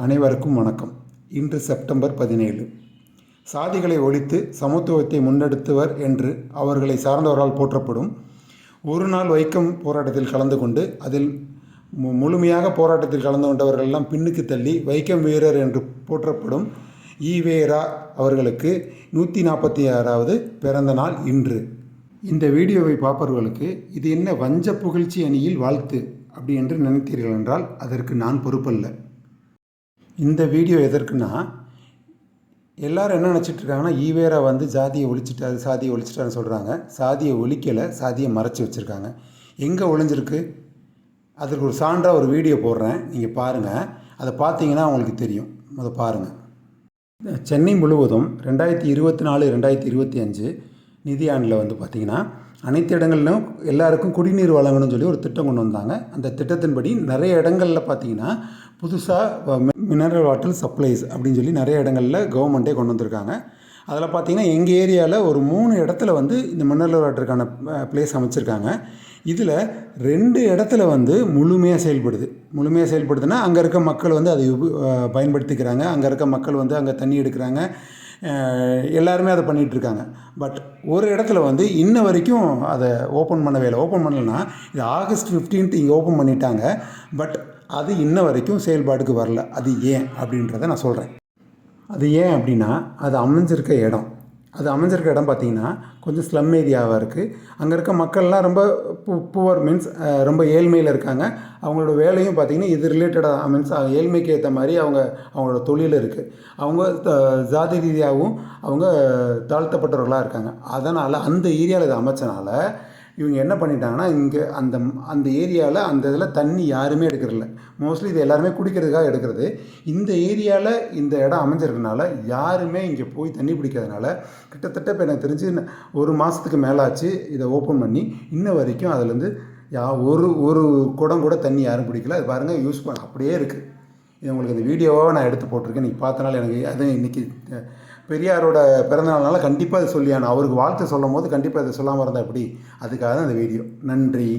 அனைவருக்கும் வணக்கம். இன்று செப்டம்பர் 17. சாதிகளை ஒழித்து சமத்துவத்தை முன்னெடுத்தவர் என்று அவர்களை சார்ந்தவரால் போற்றப்படும் ஒரு நாள் வைக்கம் போராட்டத்தில் கலந்து கொண்டு அதில் முழுமையாக போராட்டத்தில் கலந்து கொண்டவர்களெல்லாம் பின்னுக்கு தள்ளி வைக்கம் வீரர் என்று போற்றப்படும் ஈவேரா அவர்களுக்கு 146வது பிறந்த நாள் இன்று. இந்த வீடியோவை பார்ப்பவர்களுக்கு இது என்ன வஞ்ச புகழ்ச்சி அணியில் வாழ்த்து அப்படி என்று நினைத்தீர்கள் என்றால் அதற்கு நான் பொறுப்பல்ல. இந்த வீடியோ எதற்குன்னா, எல்லோரும் என்ன நினச்சிட்ருக்காங்கன்னா, ஈவேரா சாதியை ஒழிச்சிட்டாருன்னு சொல்கிறாங்க. சாதியை ஒழிக்கலை, சாதியை மறைச்சி வச்சுருக்காங்க. எங்கே ஒழிஞ்சிருக்கு அதற்கு ஒரு சான்றாக ஒரு வீடியோ போடுறேன், நீங்கள் பாருங்கள். அதை பார்த்தீங்கன்னா உங்களுக்கு தெரியும். அதை பாருங்கள். சென்னை முழுவதும் 2024-2025 நிதியாண்டில் பார்த்திங்கன்னா அனைத்து இடங்களிலும் எல்லாருக்கும் குடிநீர் வழங்கணும்னு சொல்லி ஒரு திட்டம் கொண்டு வந்தாங்க. அந்த திட்டத்தின்படி நிறைய இடங்களில் பார்த்திங்கன்னா புதுசாக மினரல் வாட்டர் சப்ளைஸ் அப்படின்னு சொல்லி நிறைய இடங்களில் கவர்மெண்ட்டே கொண்டு வந்திருக்காங்க. அதில் பார்த்திங்கன்னா எங்கள் ஏரியாவில் ஒரு 3 இடத்துல இந்த மினரல் வாட்டருக்கான பிளேஸ் அமைச்சிருக்காங்க. இதில் 2 இடத்துல முழுமையாக செயல்படுதுன்னா அங்கே இருக்க மக்கள் அதை பயன்படுத்திக்கிறாங்க. அங்கே இருக்க மக்கள் அங்கே தண்ணி எடுக்கிறாங்க. எல்லாருமே அதை பண்ணிகிட்ருக்காங்க. பட் ஒரு இடத்துல இன்ன வரைக்கும் அதை ஓப்பன் பண்ணலைன்னா இது ஆகஸ்ட் 15 இங்கே ஓப்பன் பண்ணிட்டாங்க. பட் அது இன்ன வரைக்கும் செயல்பாடுக்கு வரல. அது ஏன் அப்படின்றத நான் சொல்கிறேன். அது ஏன் அப்படின்னா, அது அமைஞ்சிருக்க இடம் பார்த்திங்கன்னா கொஞ்சம் ஸ்லம் ஏரியாவாக இருக்குது. அங்கே இருக்க மக்கள்லாம் ரொம்ப புவர் மீன்ஸ் ரொம்ப ஏழ்மையில் இருக்காங்க. அவங்களோட வேலையும் பார்த்திங்கன்னா இது ரிலேட்டடாக மீன்ஸ் ஏழ்மைக்கு ஏற்ற மாதிரி அவங்களோட தொழில் இருக்குது. அவங்க ஜாதி ரீதியாகவும் அவங்க தாழ்த்தப்பட்டவர்களாக இருக்காங்க. அதனால் அந்த ஏரியாவில் இதை அமைச்சனால இவங்க என்ன பண்ணிட்டாங்கன்னா, இங்கே அந்த ஏரியாவில் அந்த இதில் தண்ணி யாருமே எடுக்கிறதில்ல. மோஸ்ட்லி இது எல்லாருமே குடிக்கிறதுக்காக எடுக்கிறது. இந்த ஏரியாவில் இந்த இடம் அமைஞ்சிருக்கனால யாருமே இங்கே போய் தண்ணி பிடிக்கிறதுனால கிட்டத்தட்ட இப்போ எனக்கு தெரிஞ்சு ஒரு மாதத்துக்கு மேலாச்சு இதை ஓப்பன் பண்ணி இன்ன வரைக்கும் அதுலேருந்து ஒரு குடம் கூட தண்ணி யாரும் பிடிக்கல. அது பாருங்கள், யூஸ் பண்ண அப்படியே இருக்குது. இது உங்களுக்கு இந்த வீடியோவாக நான் எடுத்து போட்டிருக்கேன். நீங்கள் பார்த்தனால எனக்கு அதுவும் இன்றைக்கி பெரியாரோட பிறந்தநாள்னால கண்டிப்பாக அதை சொல்லியானு அவருக்கு வாழ்த்து சொல்லும் போது கண்டிப்பாக இதை சொல்லாமல் இருந்தால் எப்படி, அதுக்காக தான் இந்த வீடியோ. நன்றி.